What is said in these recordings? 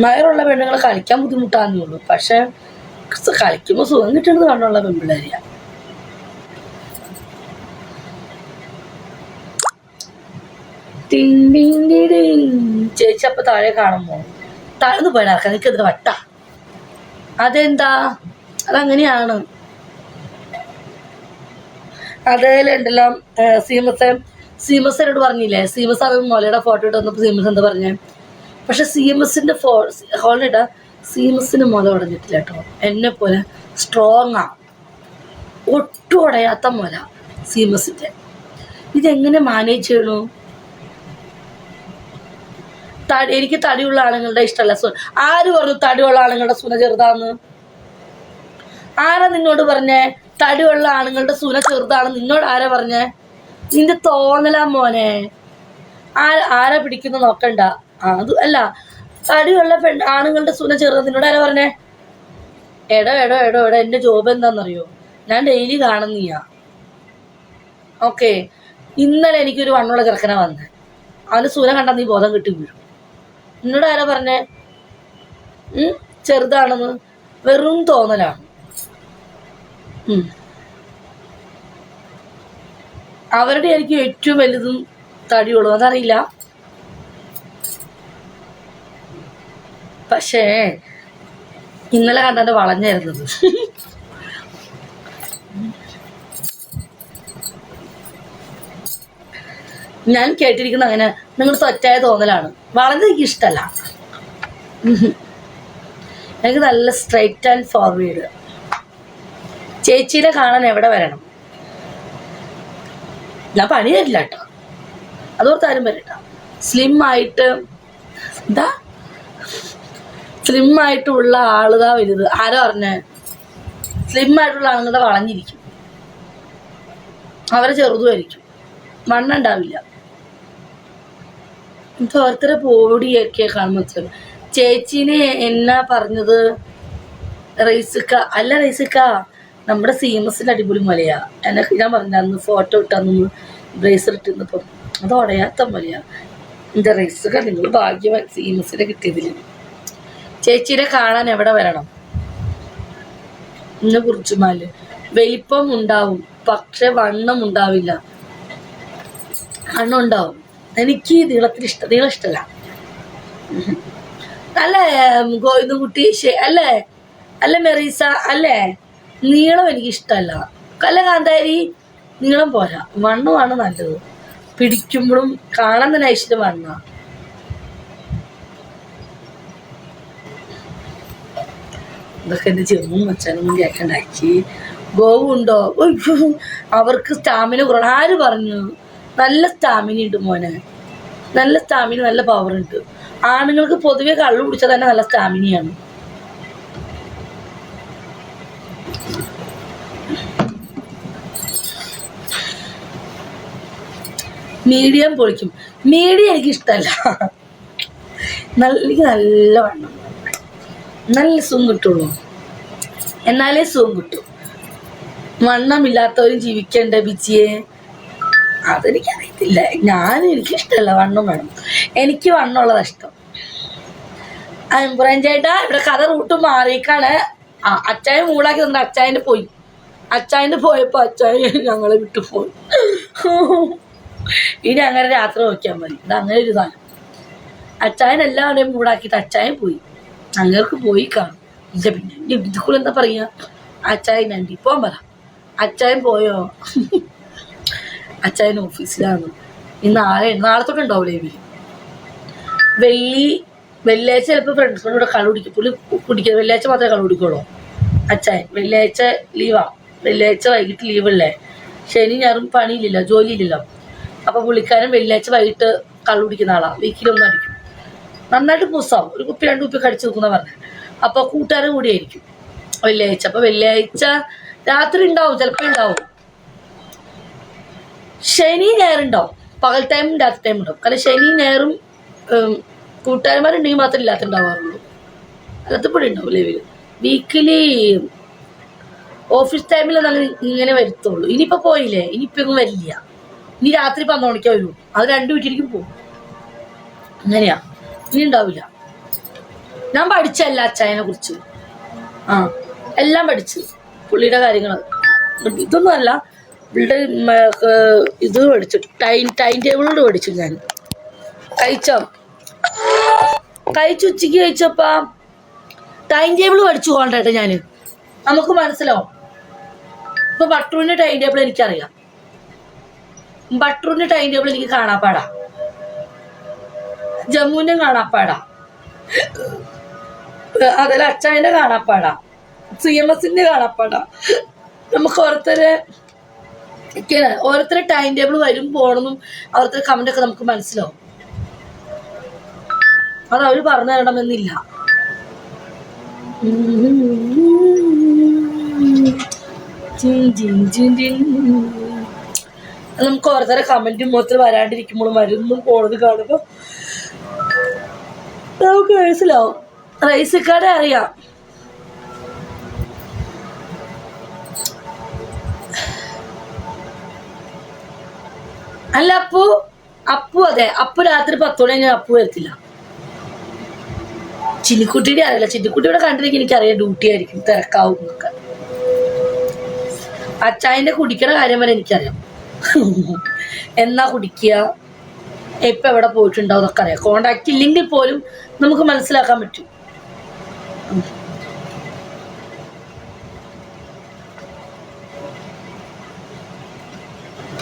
വയറുള്ള പെണ്ണുങ്ങൾ കളിക്കാൻ ബുദ്ധിമുട്ടാന്നേ ഉള്ളൂ. പക്ഷെ കളിക്കുമ്പോൾ സുഖം കിട്ടുന്നത് കണ്ടുള്ള പെൺപിള്ളേരിയ. ചേച്ചി അപ്പൊ താഴെ കാണുമ്പോ താഴ്ന്നു പോയിടാക്ക നിനക്കെതിരെ വട്ട. അതെന്താ? അതങ്ങനെയാണ്. അതേലുണ്ടല്ലോ സീമസനോട് പറഞ്ഞില്ലേ, സീമസ് അത് മൊലയുടെ ഫോട്ടോ ഇട്ട് വന്നപ്പോൾ സീമസ് എന്താ പറഞ്ഞേ? പക്ഷെ സീമസിന്റെ ഹോളിട്ട സീമസിന് മുല ഉടഞ്ഞിട്ടില്ല കേട്ടോ. എന്നെ പോലെ സ്ട്രോങ് ആ, ഒട്ടും ഉടയാത്ത മുല സീമസിന്റെ. ഇതെങ്ങനെ മാനേജ് ചെയ്യണു? എനിക്ക് തടിയുള്ള ആളുകളുടെ ഇഷ്ടമല്ല. ആര് പറഞ്ഞു തടിയുള്ള ആളുകളുടെ സുന ചെറുതാന്ന്? ആരാ നിന്നോട് പറഞ്ഞേ തടിയുള്ള ആണുങ്ങളുടെ സുന ചെറുതാണ്? നിന്നോട് ആരാ പറഞ്ഞേ? നിന്റെ തോന്നലാ മോനെ. ആരാ പിടിക്കുന്ന നോക്കണ്ട. അത് അല്ല, തടിയുള്ള ആണുങ്ങളുടെ സുന ചെറുതാ നിന്നോട് ആരാ പറഞ്ഞേ? എടോ എന്റെ ജോബ് എന്താണെന്നറിയോ? ഞാൻ ഡെയിലി കാണുന്നീയാ. ഓക്കെ, ഇന്നലെ എനിക്കൊരു വണ്ണുള്ള ചെറുക്കനെ വന്നേ. അവന് സുന കണ്ടാ നീ ബോധം കിട്ടി വീഴും. എന്നോട് ആരാ പറഞ്ഞേ ചെറുതാണെന്ന്? വെറും തോന്നലാണ്. അവരുടെ ആയിരിക്കും ഏറ്റവും വലുതും തടിയുള്ളൂ, അതറിയില്ല. പക്ഷേ ഇന്നലെ കണ്ടെ വളഞ്ഞായിരുന്നത്. ഞാൻ കേട്ടിരിക്കുന്ന അങ്ങനെ നിങ്ങൾ തെറ്റായ തോന്നലാണ്. വളഞ്ഞത് എനിക്ക് ഇഷ്ടമല്ല. എനിക്ക് നല്ല സ്ട്രൈറ്റ് ആൻഡ് ഫോർവേഡ്. ചേച്ചീനെ കാണാൻ എവിടെ വരണം? ഞാൻ പണി തരില്ല കേട്ടോ, അതോർത്ത് ആരും വരട്ട. സ്ലിം ആയിട്ടുള്ള ആളുതാ വലുത്. ആരോ പറഞ്ഞേ? സ്ലിം ആയിട്ടുള്ള ആളുകളുടെ വളഞ്ഞിരിക്കും, അവരെ ചെറുതുമായിരിക്കും, മണ്ണുണ്ടാവില്ല. എനിക്ക് ഓരോരുത്തരെ ബോഡിയൊക്കെ കാണുമ്പോൾ മനസ്സിലാവും. ചേച്ചീനെ എന്നാ പറഞ്ഞത്? റൈസിക്ക അല്ല, റൈസിക്ക നമ്മുടെ സീമസിന്റെ അടിപൊളി മലയാ. എനക്ക് ഞാൻ പറഞ്ഞന്ന് ഫോട്ടോ ഇട്ടന്ന് ബ്രേസ്ലെറ്റ് ഇന്നപ്പം അത് ഉടയാത്ത മലയാ. എന്റെ റൈസിക്ക നിങ്ങൾ ഭാഗ്യവാൻ സീമസിനെ കിട്ടിയതിൽ. ചേച്ചീനെ കാണാൻ എവിടെ വരണം? ഇന്ന് കുറിച്ചുമാല് വലിപ്പം ഉണ്ടാവും, പക്ഷെ വണ്ണം ഉണ്ടാവില്ല. വണ്ണം ഉണ്ടാവും. എനിക്ക് നീളം ഇഷ്ടമല്ല. അല്ലേ ഗോവിന്ദൻകുട്ടി? അല്ലേ അല്ലേ മെറീസ? അല്ലേ നീളം എനിക്ക് ഇഷ്ടമല്ല. അല്ല കാന്താരി, നീളം പോരാ, വണ്ണമാണ് നല്ലത്. പിടിക്കുമ്പോഴും കാണാൻ തന്നെ ഐശ്വര്യം വണ്ണ. ഇതൊക്കെ എൻ്റെ ചെമ്മും മച്ചാനും കേൾക്കണ്ടാക്കി. ഗോവുണ്ടോ? അവർക്ക് സ്റ്റാമിന കുറവാണ്. ആര് പറഞ്ഞു? നല്ല സ്റ്റാമിന ഉണ്ട് മോനെ, നല്ല സ്റ്റാമിന, നല്ല പവർ ഉണ്ട്. ആണുങ്ങൾക്ക് പൊതുവെ കള്ളു കുടിച്ചാൽ തന്നെ നല്ല സ്റ്റാമിനയാണ്. മീഡിയം പൊളിക്കും. മീഡിയം എനിക്ക് ഇഷ്ടമല്ല. എനിക്ക് നല്ല വണ്ണം, നല്ല സുഖം കിട്ടുള്ളൂ. എന്നാലേ സുഖം കിട്ടും. വണ്ണമില്ലാത്തവരും ജീവിക്കേണ്ട ബിച്ചിയെ? അതെനിക്കറിയത്തില്ല. എനിക്കിഷ്ടമല്ല, വണ്ണം വേണം. എനിക്ക് വണ്ണമുള്ളതാ ഇഷ്ടം. അമ്പുറൻ ചേട്ടാ, ഇവിടെ കഥ റൂട്ട് മാറിയേക്കാണ്. അച്ചായ മൂളാക്കി തന്നെ അച്ചായൻ്റെ പോയപ്പോ അച്ചായ ഞങ്ങളെ വിട്ടു പോയി. ഇനി അങ്ങനെ രാത്രി നോക്കിയാൽ മതി. ഇത് അങ്ങനെ ഒരു സാധനം. അച്ചായൻ എല്ലാവരുടെയും മൂടാക്കിയിട്ട് അച്ചായൻ പോയി. അങ്ങേർക്ക് പോയി കാണും. ഇല്ല പിന്നെ ഇതിക്കൂടെ എന്താ പറയുക? അച്ചായൻ ആൻറ്റി പോകാൻ പറ. അച്ചായൻ പോയോ? അച്ചായൻ ഓഫീസിലാണ്. നാളെ തൊട്ടുണ്ടാവില്ലേ ഇവര്. വെള്ളിയാഴ്ച ചിലപ്പോൾ ഫ്രണ്ട്സിനോട് കൂടെ കളി കുടിക്കും. പുള്ളി കുടിക്കുന്നത് വെള്ളിയാഴ്ച മാത്രമേ കളി കുടിക്കുള്ളൂ അച്ചായൻ. വെള്ളിയാഴ്ച ലീവാ. വെള്ളിയാഴ്ച വൈകിട്ട് ലീവല്ലേ. ശനി ഞായറും പണിയില്ലല്ലോ, ജോലിയില്ലല്ലോ. അപ്പോൾ പുള്ളിക്കാരൻ വെള്ളിയാഴ്ച വൈകിട്ട് കള്ളു കുടിക്കുന്ന ആളാണ്. വീക്കിലൊന്നും അടിക്കും. നന്നായിട്ട് പൂസാവും. ഒരു കുപ്പി 2 കുപ്പി കടിച്ചു നോക്കുന്ന പറഞ്ഞത്. അപ്പോൾ കൂട്ടുകാരും കൂടിയായിരിക്കും വെള്ളിയാഴ്ച. അപ്പോൾ വെള്ളിയാഴ്ച രാത്രി ഉണ്ടാവും, ചിലപ്പോൾ ഉണ്ടാവും. ശനി ഞായറുണ്ടാവും. പകൽ ടൈമും രാത്രി ടൈമും ഉണ്ടാവും. കാരണം ശനി ഞായറും കൂട്ടുകാരന്മാരുണ്ടെങ്കിൽ മാത്രമേ ഇല്ലാത്തുണ്ടാവാറുള്ളൂ. അല്ലാത്തപ്പോഴും ഉണ്ടാവില്ലേ ഇവര്. വീക്കിലി ഓഫീസ് ടൈമിൽ നല്ല ഇങ്ങനെ വരുത്തുള്ളൂ. ഇനിയിപ്പോൾ പോയില്ലേ, ഇനിയിപ്പോൾ ഒന്നും വരില്ല. ഇനി രാത്രി 12 മണിക്കേ വരുള്ളൂ. അത് 2 വീട്ടിലേക്കും പോകും. അങ്ങനെയാ, ഇനി ഉണ്ടാവില്ല. ഞാൻ പഠിച്ചല്ല അച്ചായനെ കുറിച്ച്. ആ എല്ലാം പഠിച്ച് പുള്ളിയുടെ കാര്യങ്ങൾ. ഇതൊന്നും അല്ല, പുള്ളിയുടെ ഇത് പഠിച്ചു, ടൈം ടേബിളോട് പഠിച്ചു ഞാൻ. ഉച്ചയ്ക്ക് കഴിച്ചപ്പാ ടൈം ടേബിൾ പഠിച്ചു പോകണ്ടേട്ടെ ഞാൻ. നമുക്ക് മനസ്സിലാവും. ഇപ്പൊ ബട്ടൂറിന്റെ ടൈം ടേബിൾ എനിക്കറിയാം. ബട്ടൂറിന്റെ ടൈം ടേബിൾ എനിക്ക് കാണാപ്പാടാ, ജമ്മുവിന്റെ കാണാപ്പാടാ, അതല്ല അച്ചായന്റെ കാണാപ്പാടാ, CMSന്റെ കാണാപ്പാടാ. നമുക്ക് ഓരോരുത്തരെ ടൈം ടേബിൾ വരും പോണെന്നും ഓരോരുത്തരെ കമന്റ് ഒക്കെ നമുക്ക് മനസ്സിലാവും. അത് അവര് പറഞ്ഞു തരണമെന്നില്ല. നമുക്ക് ഓരോരുത്തരെ കമന്റും മൊത്തത്തിൽ വരാണ്ടിരിക്കുമ്പോഴും വരുന്നും പോണത് കാണുമ്പോ നമുക്ക് മനസ്സിലാവും. റൈസിക്കാരെ അറിയാം. അല്ല അപ്പു അതെ, അപ്പു രാത്രി 10 മണി കഴിഞ്ഞാൽ അപ്പു വരത്തില്ല. ചിന്നിക്കുട്ടിയുടെ അറിയില്ല. ചിന്നിക്കുട്ടിയുടെ കണ്ടിരിക്കും എനിക്കറിയാം, ഡ്യൂട്ടി ആയിരിക്കും, തിരക്കാവും ഒക്കെ. അച്ചായന്റെ കുടിക്കണ കാര്യം വരെ എനിക്കറിയാം. എന്നാ കുടിക്കുക, എപ്പം എവിടെ പോയിട്ടുണ്ടാവും എന്നൊക്കെ അറിയാം. കോണ്ടാക്ട് ഇല്ലെങ്കിൽ പോലും നമുക്ക് മനസ്സിലാക്കാൻ പറ്റും.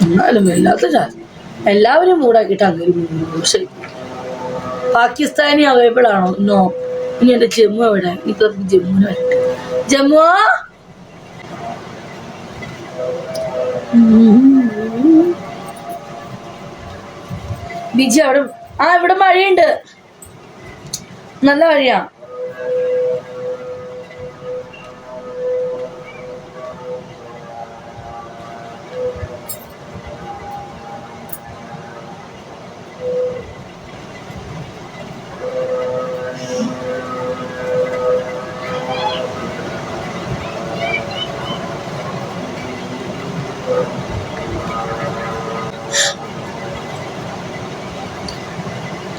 എന്നാലും എല്ലാവരും മൂടാക്കിയിട്ട് അങ്ങനെ ശരി. പാകിസ്ഥാനി അവൈലബിൾ ആണോ? നോ. ഇനി എന്റെ ജമ്മു എവിടെ? ഇപ്പൊ ജമ്മുവിന് വരട്ടെ. ജമ്മു ബിജി അവിടെ. ഇവിടെ മഴയുണ്ട്, നല്ല മഴയാ.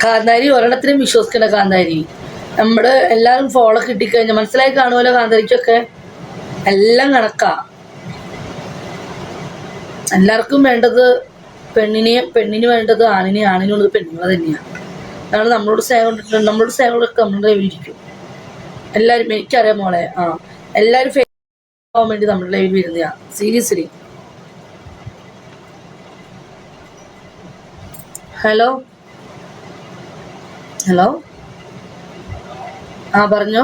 കാന്താരി ഒരെണ്ണത്തിനും വിശ്വസിക്കണ്ട. കാന്താരി നമ്മുടെ എല്ലാവരും ഫോളോ കിട്ടിക്കഴിഞ്ഞാൽ മനസ്സിലായി കാണുമല്ലോ. കാന്താരിക്കൊക്കെ എല്ലാം കണക്കാ. എല്ലാവർക്കും വേണ്ടത് പെണ്ണിന് വേണ്ടത് ആണിനെയും, ആണിനുള്ളത് പെണ്ണുങ്ങൾ തന്നെയാണ്. അതാണ് നമ്മളോട് സ്നേഹം കൊണ്ടിട്ടുണ്ട്. നമ്മളോട് സ്നേഹങ്ങളൊക്കെ നമ്മളുടെ ലൈവിലിരിക്കും. എല്ലാവരും എനിക്കറിയാം മോളെ. എല്ലാവരും ഫേസ് ആവാൻ വേണ്ടി നമ്മുടെ ലൈവിൽ വരുന്നതാ. സീരിയസ്ലി. ഹലോ പറഞ്ഞോ.